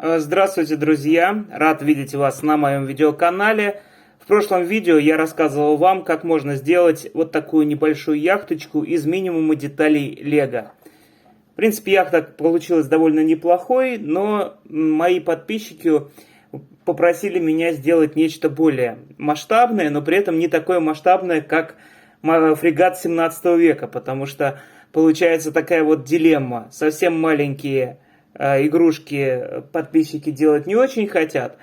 Здравствуйте, друзья! Рад видеть вас на моем видеоканале. В прошлом видео я рассказывал вам, как можно сделать вот такую небольшую яхточку из минимума деталей Лего. В принципе, яхта получилась довольно неплохой, но мои подписчики попросили меня сделать нечто более масштабное, но при этом не такое масштабное, как фрегат 17 века, потому что получается такая вот дилемма. Совсем маленькие игрушки подписчики делать не очень хотят,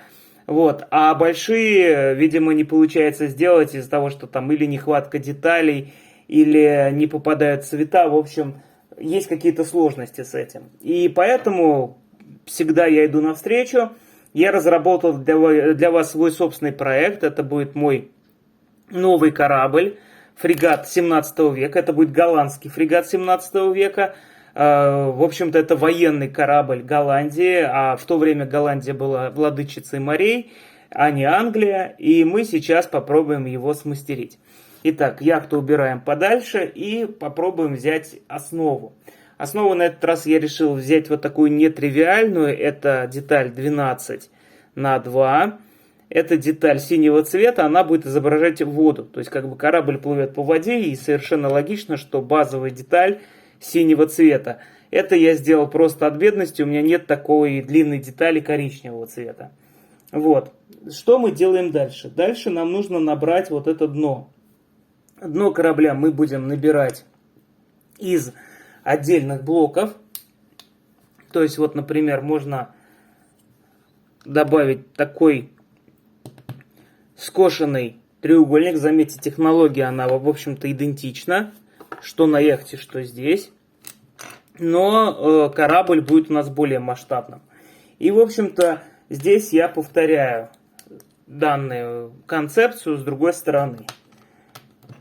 вот, а большие, видимо, не получается сделать из-за того, что там или нехватка деталей, или не попадают цвета, в общем, есть какие-то сложности с этим. И поэтому всегда я иду навстречу. Я разработал для вас свой собственный проект, это будет мой новый корабль, фрегат 17 века, это будет голландский фрегат 17 века. В общем-то, это военный корабль Голландии, а в то время Голландия была владычицей морей, а не Англия, и мы сейчас попробуем его смастерить. Итак, яхту убираем подальше и попробуем взять основу. Основу на этот раз я решил взять вот такую нетривиальную, это деталь 12×2. Эта деталь синего цвета, она будет изображать воду, то есть как бы корабль плывет по воде, и совершенно логично, что базовая деталь синего цвета. Это я сделал просто от бедности, у меня нет такой длинной детали коричневого цвета. Вот. Что мы делаем дальше? Дальше нам нужно набрать вот это дно. Дно корабля мы будем набирать из отдельных блоков. То есть вот, например, можно добавить такой скошенный треугольник. Заметьте, технология, она, в общем-то, идентична. Что на яхте, что здесь. Но корабль будет у нас более масштабным. И, в общем-то, здесь я повторяю данную концепцию с другой стороны.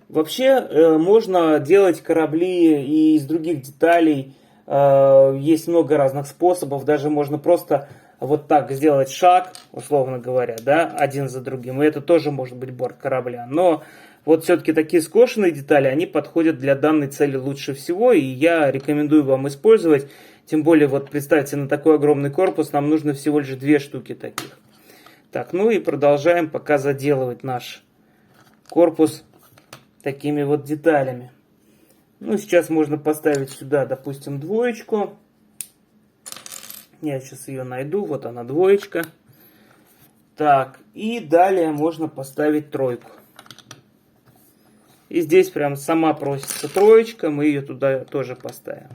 Вообще, можно делать корабли и из других деталей. Есть много разных способов. Даже можно просто вот так сделать шаг, условно говоря, да, один за другим. И это тоже может быть борт корабля. Но вот все-таки такие скошенные детали, они подходят для данной цели лучше всего, и я рекомендую вам использовать. Тем более, вот представьте, на такой огромный корпус нам нужно всего лишь 2 штуки таких. Так, ну и продолжаем пока заделывать наш корпус такими вот деталями. Ну, сейчас можно поставить сюда, допустим, 2. Я сейчас ее найду, вот она, 2. Так, и далее можно поставить 3. И здесь прям сама просится 3, мы ее туда тоже поставим.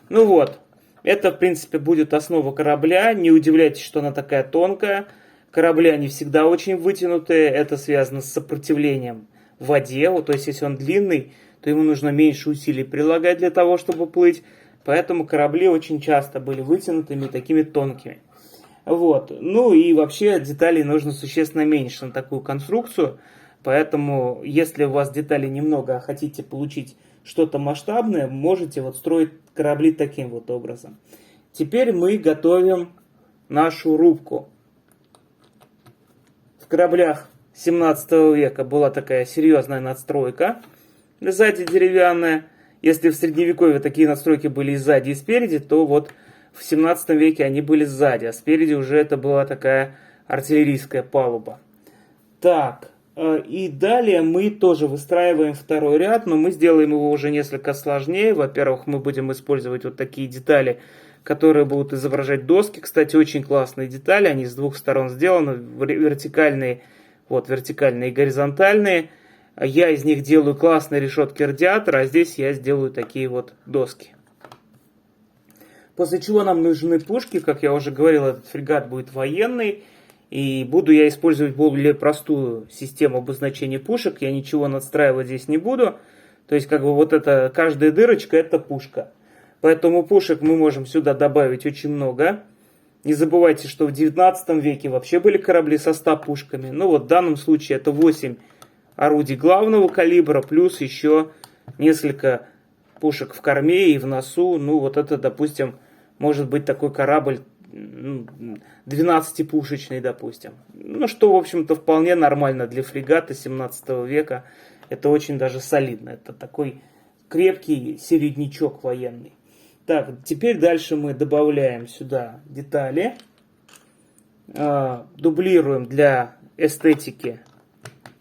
Ну вот, это в принципе будет основа корабля. Не удивляйтесь, что она такая тонкая. Корабли, они всегда очень вытянутые. Это связано с сопротивлением в воде. Вот, то есть, если он длинный, то ему нужно меньше усилий прилагать для того, чтобы плыть. Поэтому корабли очень часто были вытянутыми, такими тонкими. Вот. Ну и вообще деталей нужно существенно меньше на такую конструкцию. Поэтому, если у вас деталей немного, а хотите получить что-то масштабное, можете вот строить корабли таким вот образом. Теперь мы готовим нашу рубку. В кораблях 17 века была такая серьезная надстройка. Сзади деревянная. Если в средневековье такие надстройки были и сзади, и спереди, то вот в 17 веке они были сзади, а спереди уже это была такая артиллерийская палуба. Так. И далее мы тоже выстраиваем 2 ряд, но мы сделаем его уже несколько сложнее. Во-первых, мы будем использовать вот такие детали, которые будут изображать доски. Кстати, очень классные детали, они с 2 сторон сделаны, вертикальные, вот, вертикальные и горизонтальные. Я из них делаю классные решетки радиатора, а здесь я сделаю такие вот доски. После чего нам нужны пушки, как я уже говорил, этот фрегат будет военный. И буду я использовать более простую систему обозначения пушек. Я ничего надстраивать здесь не буду. То есть, как бы вот это, каждая дырочка это пушка. Поэтому пушек мы можем сюда добавить очень много. Не забывайте, что в 19 веке вообще были корабли со 100 пушками. Ну вот в данном случае это 8 орудий главного калибра, плюс еще несколько пушек в корме и в носу. Ну вот это, допустим, может быть такой корабль 12-пушечный, допустим. Ну, что, в общем-то, вполне нормально для фрегата 17 века. Это очень даже солидно. Это такой крепкий середнячок военный. Так, теперь дальше мы добавляем сюда детали. дублируем для эстетики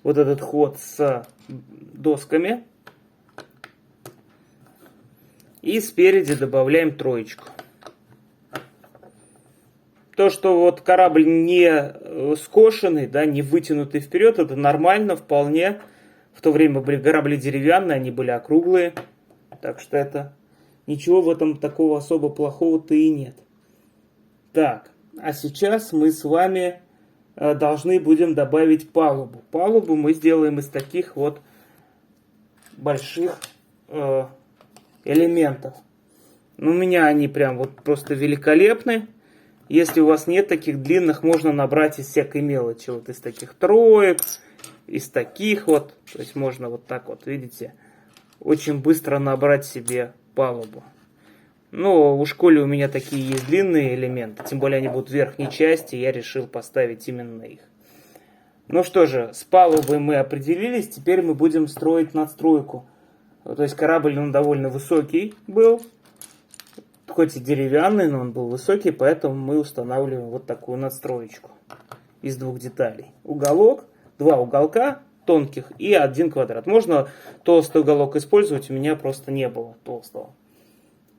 вот этот ход с досками. И спереди добавляем троечку. То, что вот корабль не скошенный, да, не вытянутый вперед, это нормально, вполне. В то время были корабли деревянные, они были округлые. Так что это ничего в этом такого особо плохого-то и нет. Так, а сейчас мы с вами должны будем добавить палубу. Палубу мы сделаем из таких вот больших элементов. У меня они прям вот просто великолепны. Если у вас нет таких длинных, можно набрать из всякой мелочи. Вот из таких троек, из таких вот. То есть можно вот так вот, видите, очень быстро набрать себе палубу. Но у школы у меня такие есть длинные элементы. Тем более они будут в верхней части. Я решил поставить именно их. Ну что же, с палубой мы определились. Теперь мы будем строить надстройку. То есть корабль, он довольно высокий был. Хоть и деревянный, но он был высокий, поэтому мы устанавливаем вот такую надстроечку из двух деталей. Уголок, два уголка тонких и один квадрат. Можно толстый уголок использовать, у меня просто не было толстого.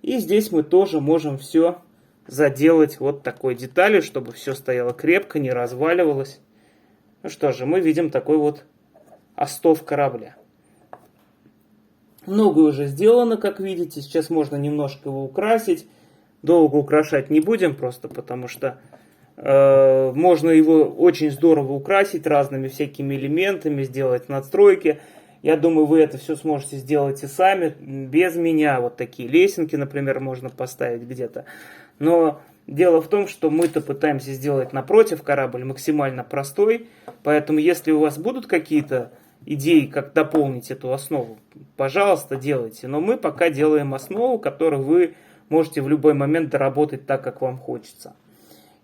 И здесь мы тоже можем все заделать вот такой деталью, чтобы все стояло крепко, не разваливалось. Ну что же, мы видим такой вот остов корабля. Многое уже сделано, как видите. Сейчас можно немножко его украсить. Долго украшать не будем, просто потому что можно его очень здорово украсить разными всякими элементами, сделать надстройки. Я думаю, вы это все сможете сделать и сами, без меня. Вот такие лесенки, например, можно поставить где-то. Но дело в том, что мы-то пытаемся сделать напротив корабль максимально простой. Поэтому, если у вас будут какие-то идеи, как дополнить эту основу, пожалуйста, делайте. Но мы пока делаем основу, которую вы можете в любой момент доработать так, как вам хочется.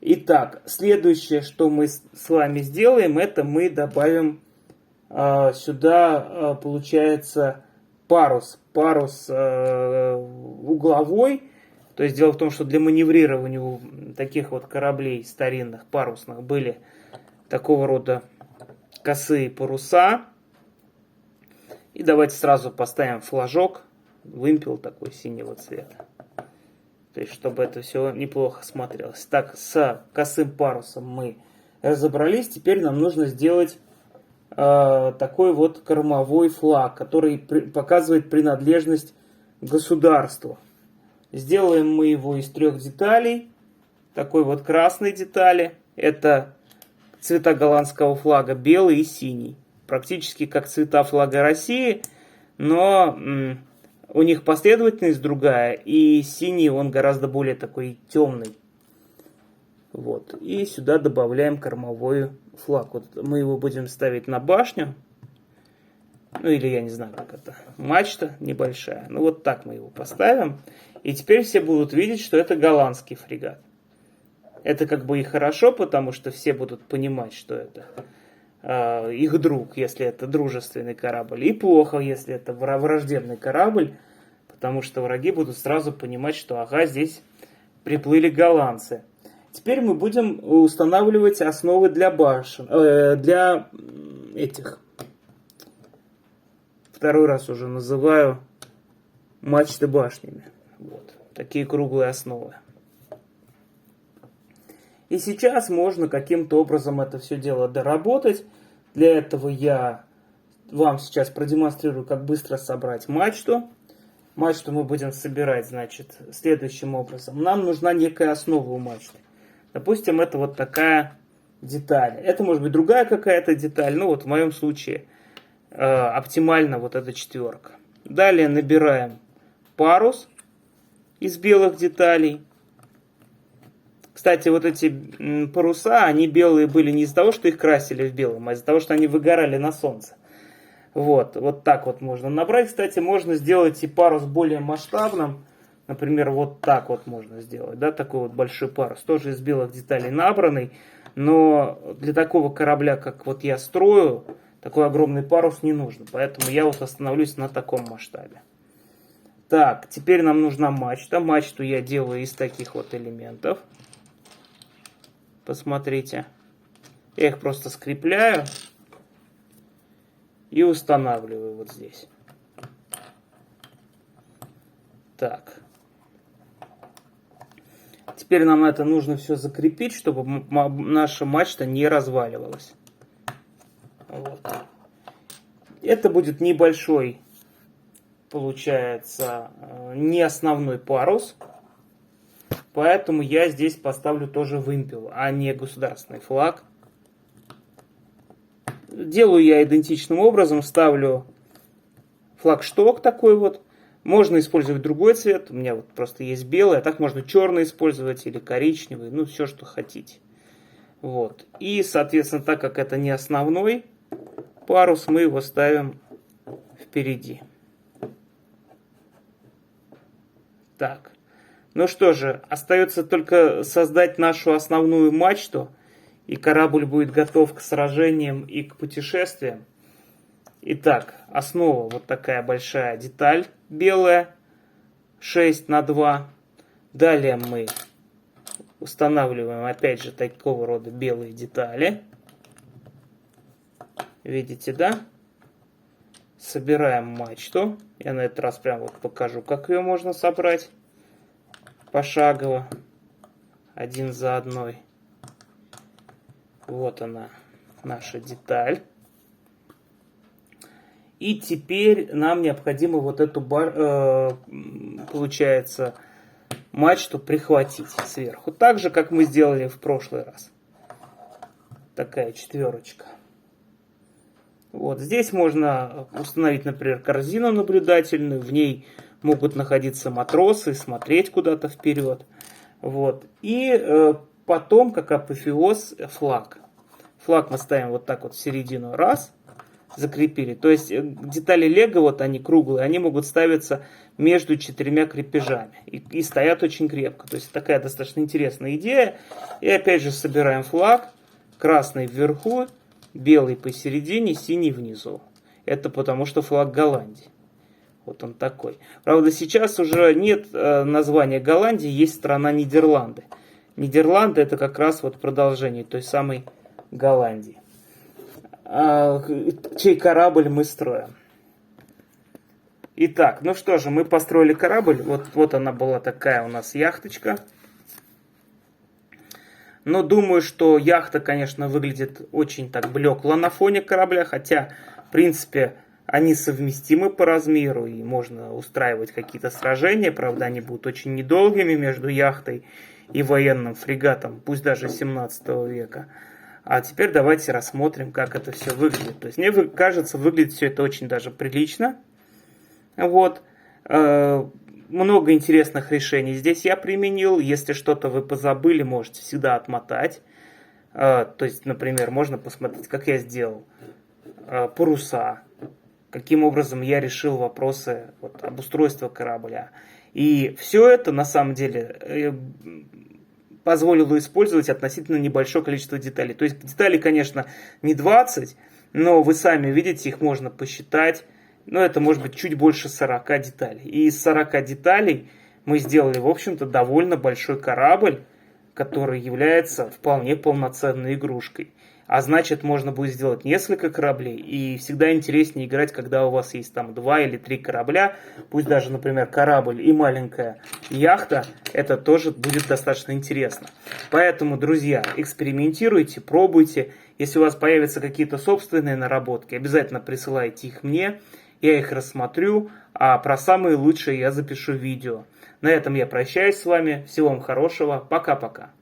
Итак, следующее, что мы с вами сделаем, это мы добавим сюда, получается, парус. Парус угловой. То есть дело в том, что для маневрирования у таких вот кораблей старинных, парусных, были такого рода косые паруса. И давайте сразу поставим флажок, вымпел такой синего цвета. То есть, чтобы это все неплохо смотрелось. Так, с косым парусом мы разобрались. Теперь нам нужно сделать такой вот кормовой флаг, который показывает принадлежность государству. Сделаем мы его из 3 деталей. Такой вот красной детали. Это цвета голландского флага, белый и синий. Практически как цвета флага России, но у них последовательность другая, и синий он гораздо более такой темный. Вот. И сюда добавляем кормовой флаг. Вот мы его будем ставить на башню. Ну или я не знаю, как это. Мачта небольшая. Ну вот так мы его поставим. И теперь все будут видеть, что это голландский фрегат. Это как бы и хорошо, потому что все будут понимать, что это их друг, если это дружественный корабль. И плохо, если это враждебный корабль, потому что враги будут сразу понимать, что ага, здесь приплыли голландцы. Теперь мы будем устанавливать основы для башен, для этих, второй раз уже называю, мачты башнями. Вот, такие круглые основы. И сейчас можно каким-то образом это все дело доработать. Для этого я вам сейчас продемонстрирую, как быстро собрать мачту. Мачту мы будем собирать, значит, следующим образом. Нам нужна некая основа у мачты. Допустим, это вот такая деталь. Это может быть другая какая-то деталь. Ну вот в моем случае оптимально вот эта 4. Далее набираем парус из белых деталей. Кстати, вот эти паруса, они белые были не из-за того, что их красили в белом, а из-за того, что они выгорали на солнце. Вот так вот можно набрать. Кстати, можно сделать и парус более масштабным. Например, вот так вот можно сделать. Да, такой вот большой парус. Тоже из белых деталей набранный. Но для такого корабля, как вот я строю, такой огромный парус не нужен. Поэтому я вот остановлюсь на таком масштабе. Так, теперь нам нужна мачта. Мачту я делаю из таких вот элементов. Посмотрите. Я их просто скрепляю и устанавливаю вот здесь. Так. Теперь нам это нужно все закрепить, чтобы наша мачта не разваливалась. Вот. Это будет небольшой, получается, не основной парус. Поэтому я здесь поставлю тоже вымпел, а не государственный флаг. Делаю я идентичным образом. Ставлю флагшток такой вот. Можно использовать другой цвет. У меня вот просто есть белый. А так можно черный использовать или коричневый. Ну, все, что хотите. Вот. И, соответственно, так как это не основной парус, мы его ставим впереди. Так. Ну что же, остается только создать нашу основную мачту. И корабль будет готов к сражениям и к путешествиям. Итак, основа вот такая большая деталь белая, 6×2. Далее мы устанавливаем опять же такого рода белые детали. Видите, да? Собираем мачту. Я на этот раз прям вот покажу, как ее можно собрать. Пошагово. Один за одной. Вот она, наша деталь. И теперь нам необходимо вот эту, получается, мачту прихватить сверху. Так же, как мы сделали в прошлый раз. Такая четверочка. Вот здесь можно установить, например, корзину наблюдательную. В ней могут находиться матросы, смотреть куда-то вперед. Вот. И потом, как апофеоз, флаг. Флаг мы ставим вот так вот в середину. Раз. Закрепили. То есть детали лего, вот они круглые, они могут ставиться между 4 крепежами. И стоят очень крепко. То есть такая достаточно интересная идея. И опять же собираем флаг. Красный вверху, белый посередине, синий внизу. Это потому что флаг Голландии. Вот он такой. Правда, сейчас уже нет названия Голландии, есть страна Нидерланды. Нидерланды это как раз вот продолжение той самой Голландии. Чей корабль мы строим. Итак, ну что же, мы построили корабль. Вот она была такая у нас яхточка. Но думаю, что яхта, конечно, выглядит очень так блекло на фоне корабля. Хотя, в принципе, они совместимы по размеру. И можно устраивать какие-то сражения. Правда, они будут очень недолгими между яхтой и военным фрегатом. Пусть даже 17 века. А теперь давайте рассмотрим, как это все выглядит. То есть, мне кажется, выглядит все это очень даже прилично. Вот. Много интересных решений здесь я применил. Если что-то вы позабыли, можете всегда отмотать. То есть, например, можно посмотреть, как я сделал паруса. Каким образом я решил вопросы обустройства корабля. И все это, на самом деле, позволило использовать относительно небольшое количество деталей. То есть деталей, конечно, не 20, но вы сами видите, их можно посчитать. Но это может быть чуть больше 40 деталей. И из 40 деталей мы сделали, в общем-то, довольно большой корабль, который является вполне полноценной игрушкой. А значит, можно будет сделать несколько кораблей. И всегда интереснее играть, когда у вас есть там 2 или 3 корабля. Пусть даже, например, корабль и маленькая яхта. Это тоже будет достаточно интересно. Поэтому, друзья, экспериментируйте, пробуйте. Если у вас появятся какие-то собственные наработки, обязательно присылайте их мне. Я их рассмотрю. А про самые лучшие я запишу видео. На этом я прощаюсь с вами. Всего вам хорошего. Пока-пока.